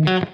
Welcome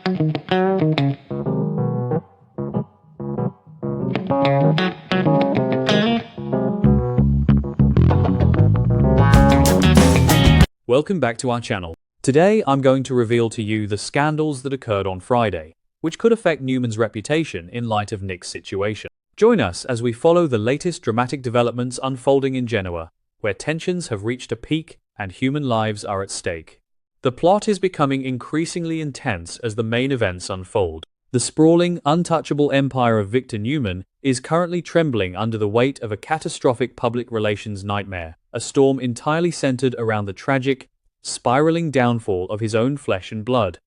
back to our channel. Today I'm going to reveal to you the scandals that occurred on Friday, which could affect Newman's reputation in light of Nick's situation. Join us as we follow the latest dramatic developments unfolding in Genoa, where tensions have reached a peak and human lives are at stake. The plot is becoming increasingly intense as the main events unfold. The sprawling, untouchable empire of Victor Newman is currently trembling under the weight of a catastrophic public relations nightmare, a storm entirely centered around the tragic, spiraling downfall of his own flesh and blood.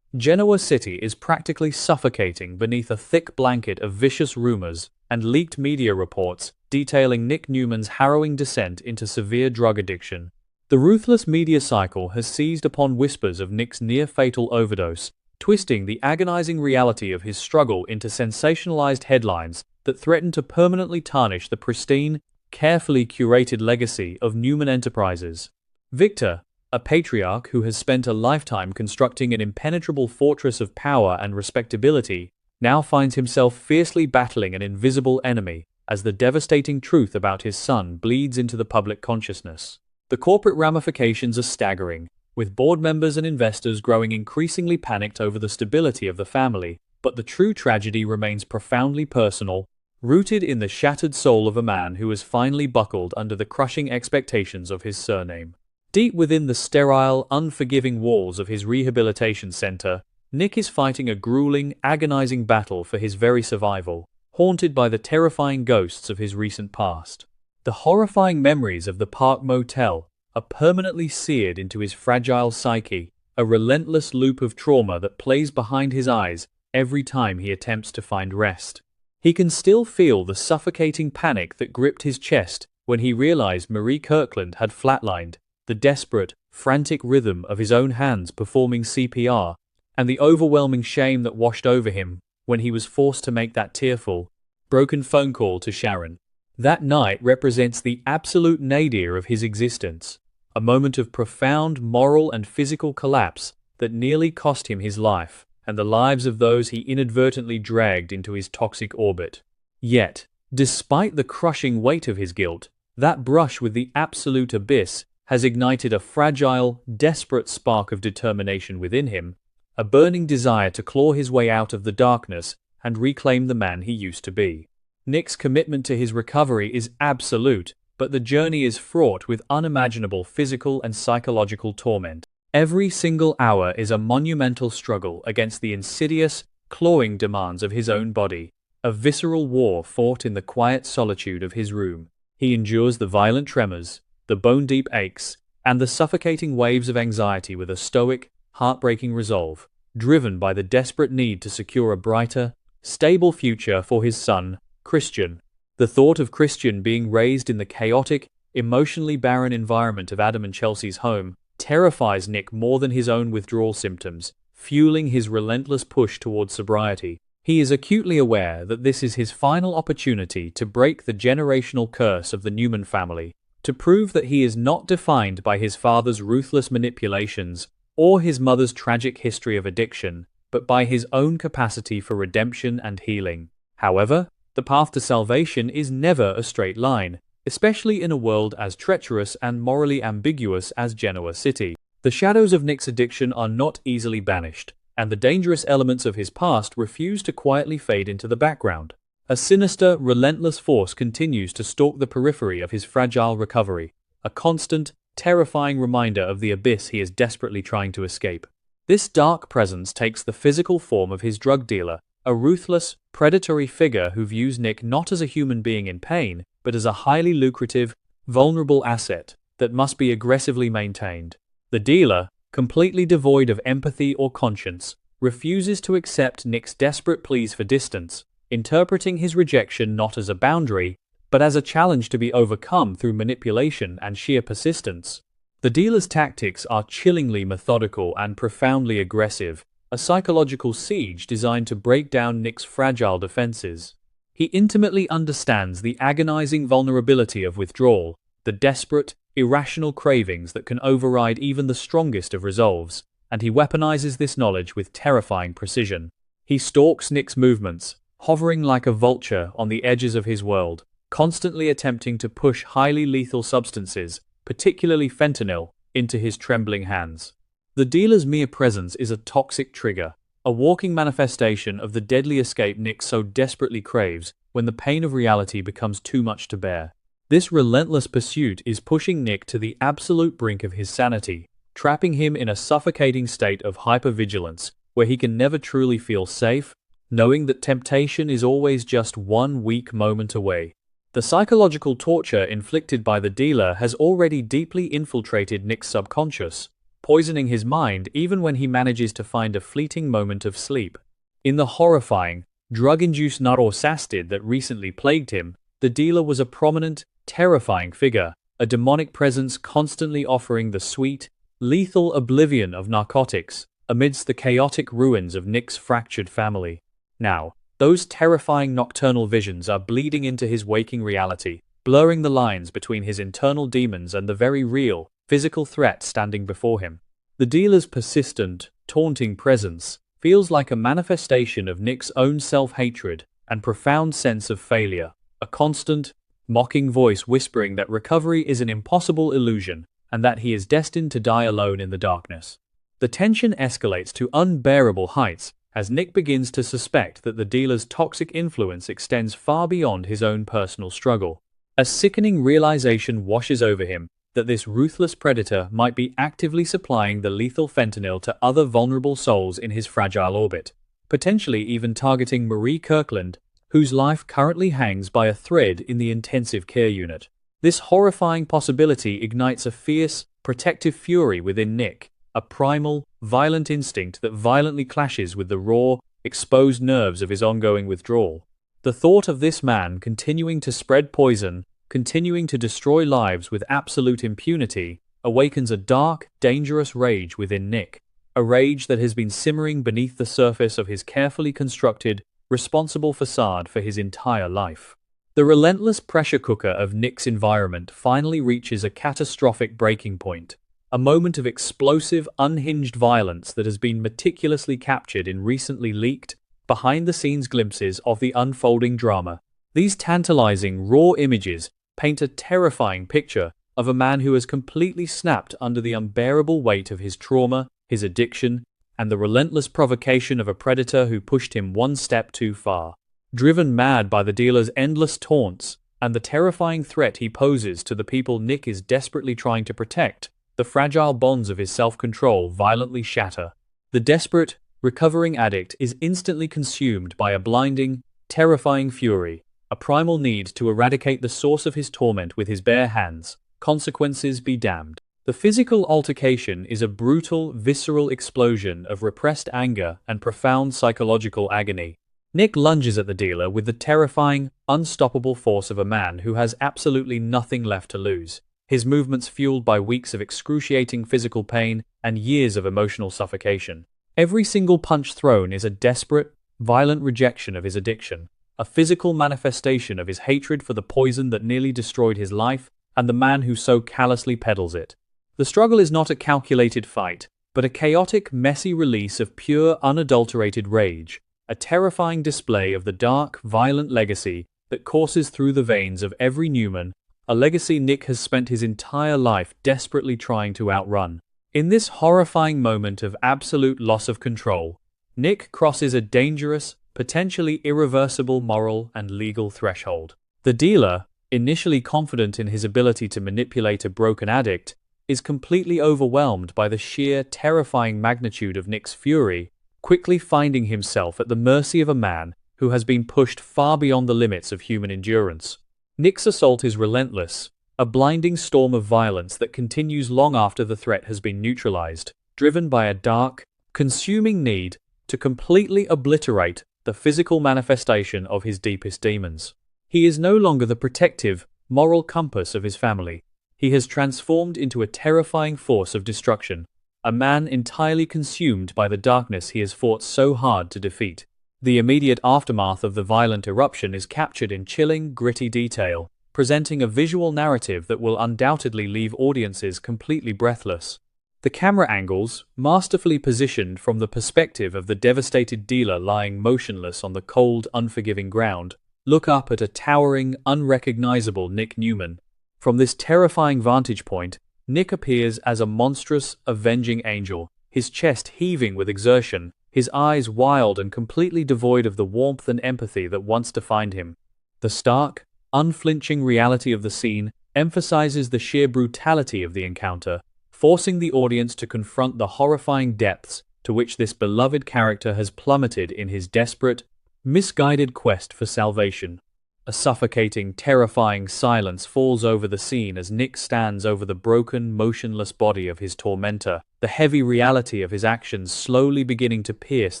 Genoa City is practically suffocating beneath a thick blanket of vicious rumors and leaked media reports detailing Nick Newman's harrowing descent into severe drug addiction. The ruthless media cycle has seized upon whispers of Nick's near-fatal overdose, twisting the agonizing reality of his struggle into sensationalized headlines that threaten to permanently tarnish the pristine, carefully curated legacy of Newman Enterprises. Victor, a patriarch who has spent a lifetime constructing an impenetrable fortress of power and respectability, now finds himself fiercely battling an invisible enemy as the devastating truth about his son bleeds into the public consciousness. The corporate ramifications are staggering, with board members and investors growing increasingly panicked over the stability of the family, but the true tragedy remains profoundly personal, rooted in the shattered soul of a man who has finally buckled under the crushing expectations of his surname. Deep within the sterile, unforgiving walls of his rehabilitation center, Nick is fighting a grueling, agonizing battle for his very survival, haunted by the terrifying ghosts of his recent past. The horrifying memories of the Park Motel are permanently seared into his fragile psyche, a relentless loop of trauma that plays behind his eyes every time he attempts to find rest. He can still feel the suffocating panic that gripped his chest when he realized Marie Kirkland had flatlined, the desperate, frantic rhythm of his own hands performing CPR, and the overwhelming shame that washed over him when he was forced to make that tearful, broken phone call to Sharon. That night represents the absolute nadir of his existence, a moment of profound moral and physical collapse that nearly cost him his life and the lives of those he inadvertently dragged into his toxic orbit. Yet, despite the crushing weight of his guilt, that brush with the absolute abyss has ignited a fragile, desperate spark of determination within him, a burning desire to claw his way out of the darkness and reclaim the man he used to be. Nick's commitment to his recovery is absolute, but the journey is fraught with unimaginable physical and psychological torment. Every single hour is a monumental struggle against the insidious, clawing demands of his own body, a visceral war fought in the quiet solitude of his room. He endures the violent tremors, the bone-deep aches, and the suffocating waves of anxiety with a stoic, heartbreaking resolve, driven by the desperate need to secure a brighter, stable future for his son, Christian. The thought of Christian being raised in the chaotic, emotionally barren environment of Adam and Chelsea's home terrifies Nick more than his own withdrawal symptoms, fueling his relentless push towards sobriety. He is acutely aware that this is his final opportunity to break the generational curse of the Newman family, to prove that he is not defined by his father's ruthless manipulations or his mother's tragic history of addiction, but by his own capacity for redemption and healing. However, the path to salvation is never a straight line, especially in a world as treacherous and morally ambiguous as Genoa City. The shadows of Nick's addiction are not easily banished, and the dangerous elements of his past refuse to quietly fade into the background. A sinister, relentless force continues to stalk the periphery of his fragile recovery, a constant, terrifying reminder of the abyss he is desperately trying to escape. This dark presence takes the physical form of his drug dealer, a ruthless, predatory figure who views Nick not as a human being in pain, but as a highly lucrative, vulnerable asset that must be aggressively maintained. The dealer, completely devoid of empathy or conscience, refuses to accept Nick's desperate pleas for distance, interpreting his rejection not as a boundary, but as a challenge to be overcome through manipulation and sheer persistence. The dealer's tactics are chillingly methodical and profoundly aggressive, a psychological siege designed to break down Nick's fragile defenses. He intimately understands the agonizing vulnerability of withdrawal, the desperate, irrational cravings that can override even the strongest of resolves, and he weaponizes this knowledge with terrifying precision. He stalks Nick's movements, hovering like a vulture on the edges of his world, constantly attempting to push highly lethal substances, particularly fentanyl, into his trembling hands. The dealer's mere presence is a toxic trigger, a walking manifestation of the deadly escape Nick so desperately craves when the pain of reality becomes too much to bear. This relentless pursuit is pushing Nick to the absolute brink of his sanity, trapping him in a suffocating state of hypervigilance where he can never truly feel safe, knowing that temptation is always just one weak moment away. The psychological torture inflicted by the dealer has already deeply infiltrated Nick's subconscious, poisoning his mind even when he manages to find a fleeting moment of sleep. In the horrifying, drug-induced narcosastid that recently plagued him, the dealer was a prominent, terrifying figure, a demonic presence constantly offering the sweet, lethal oblivion of narcotics amidst the chaotic ruins of Nick's fractured family. Now, those terrifying nocturnal visions are bleeding into his waking reality, blurring the lines between his internal demons and the very real, physical threat standing before him. The dealer's persistent, taunting presence feels like a manifestation of Nick's own self-hatred and profound sense of failure, a constant, mocking voice whispering that recovery is an impossible illusion and that he is destined to die alone in the darkness. The tension escalates to unbearable heights as Nick begins to suspect that the dealer's toxic influence extends far beyond his own personal struggle. A sickening realization washes over him that this ruthless predator might be actively supplying the lethal fentanyl to other vulnerable souls in his fragile orbit, potentially even targeting Marie Kirkland, whose life currently hangs by a thread in the intensive care unit. This horrifying possibility ignites a fierce, protective fury within Nick, a primal, violent instinct that violently clashes with the raw, exposed nerves of his ongoing withdrawal. The thought of this man continuing to spread poison, continuing to destroy lives with absolute impunity, awakens a dark, dangerous rage within Nick, a rage that has been simmering beneath the surface of his carefully constructed, responsible facade for his entire life. The relentless pressure cooker of Nick's environment finally reaches a catastrophic breaking point, a moment of explosive, unhinged violence that has been meticulously captured in recently leaked, behind-the-scenes glimpses of the unfolding drama. These tantalizing, raw images paint a terrifying picture of a man who has completely snapped under the unbearable weight of his trauma, his addiction, and the relentless provocation of a predator who pushed him one step too far. Driven mad by the dealer's endless taunts and the terrifying threat he poses to the people Nick is desperately trying to protect, the fragile bonds of his self-control violently shatter. The desperate, recovering addict is instantly consumed by a blinding, terrifying fury, a primal need to eradicate the source of his torment with his bare hands. Consequences be damned. The physical altercation is a brutal, visceral explosion of repressed anger and profound psychological agony. Nick lunges at the dealer with the terrifying, unstoppable force of a man who has absolutely nothing left to lose, his movements fueled by weeks of excruciating physical pain and years of emotional suffocation. Every single punch thrown is a desperate, violent rejection of his addiction, a physical manifestation of his hatred for the poison that nearly destroyed his life and the man who so callously peddles it. The struggle is not a calculated fight, but a chaotic, messy release of pure, unadulterated rage, a terrifying display of the dark, violent legacy that courses through the veins of every Newman, a legacy Nick has spent his entire life desperately trying to outrun. In this horrifying moment of absolute loss of control, Nick crosses a dangerous, potentially irreversible moral and legal threshold. The dealer, initially confident in his ability to manipulate a broken addict, is completely overwhelmed by the sheer, terrifying magnitude of Nick's fury, quickly finding himself at the mercy of a man who has been pushed far beyond the limits of human endurance. Nick's assault is relentless, a blinding storm of violence that continues long after the threat has been neutralized, driven by a dark, consuming need to completely obliterate the physical manifestation of his deepest demons. He is no longer the protective, moral compass of his family. He has transformed into a terrifying force of destruction, a man entirely consumed by the darkness he has fought so hard to defeat. The immediate aftermath of the violent eruption is captured in chilling, gritty detail, presenting a visual narrative that will undoubtedly leave audiences completely breathless. The camera angles, masterfully positioned from the perspective of the devastated dealer lying motionless on the cold, unforgiving ground, look up at a towering, unrecognizable Nick Newman. From this terrifying vantage point, Nick appears as a monstrous, avenging angel, his chest heaving with exertion, his eyes wild and completely devoid of the warmth and empathy that once defined him. The stark, unflinching reality of the scene emphasizes the sheer brutality of the encounter, forcing the audience to confront the horrifying depths to which this beloved character has plummeted in his desperate, misguided quest for salvation. A suffocating, terrifying silence falls over the scene as Nick stands over the broken, motionless body of his tormentor, the heavy reality of his actions slowly beginning to pierce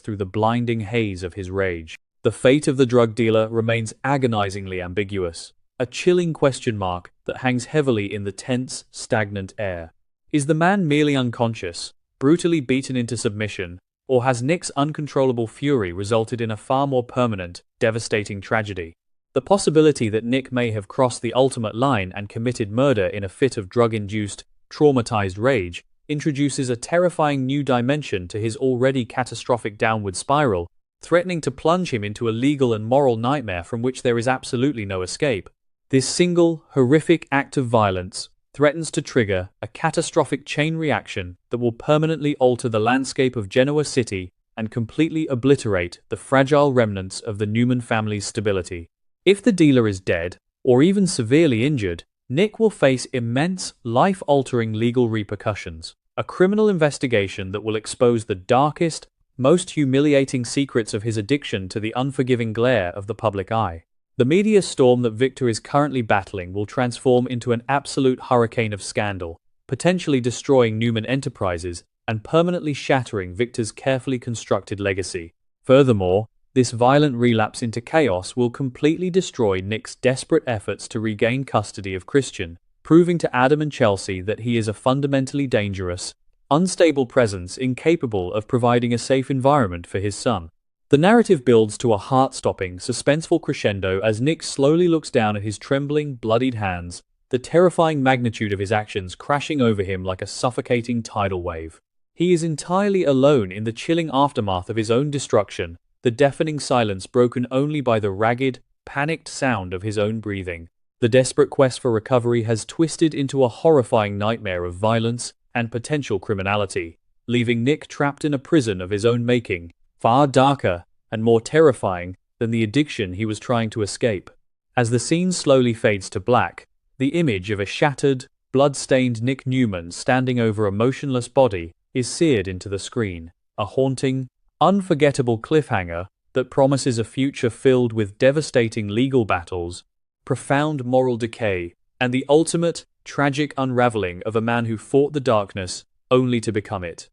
through the blinding haze of his rage. The fate of the drug dealer remains agonizingly ambiguous, a chilling question mark that hangs heavily in the tense, stagnant air. Is the man merely unconscious, brutally beaten into submission, or has Nick's uncontrollable fury resulted in a far more permanent, devastating tragedy? The possibility that Nick may have crossed the ultimate line and committed murder in a fit of drug-induced, traumatized rage introduces a terrifying new dimension to his already catastrophic downward spiral, threatening to plunge him into a legal and moral nightmare from which there is absolutely no escape. This single, horrific act of violence threatens to trigger a catastrophic chain reaction that will permanently alter the landscape of Genoa City and completely obliterate the fragile remnants of the Newman family's stability. If the dealer is dead, or even severely injured, Nick will face immense, life-altering legal repercussions, a criminal investigation that will expose the darkest, most humiliating secrets of his addiction to the unforgiving glare of the public eye. The media storm that Victor is currently battling will transform into an absolute hurricane of scandal, potentially destroying Newman Enterprises and permanently shattering Victor's carefully constructed legacy. Furthermore, this violent relapse into chaos will completely destroy Nick's desperate efforts to regain custody of Christian, proving to Adam and Chelsea that he is a fundamentally dangerous, unstable presence incapable of providing a safe environment for his son. The narrative builds to a heart-stopping, suspenseful crescendo as Nick slowly looks down at his trembling, bloodied hands, the terrifying magnitude of his actions crashing over him like a suffocating tidal wave. He is entirely alone in the chilling aftermath of his own destruction, the deafening silence broken only by the ragged, panicked sound of his own breathing. The desperate quest for recovery has twisted into a horrifying nightmare of violence and potential criminality, leaving Nick trapped in a prison of his own making, far darker and more terrifying than the addiction he was trying to escape. As the scene slowly fades to black, the image of a shattered, blood-stained Nick Newman standing over a motionless body is seared into the screen, a haunting, unforgettable cliffhanger that promises a future filled with devastating legal battles, profound moral decay, and the ultimate, tragic unraveling of a man who fought the darkness only to become it.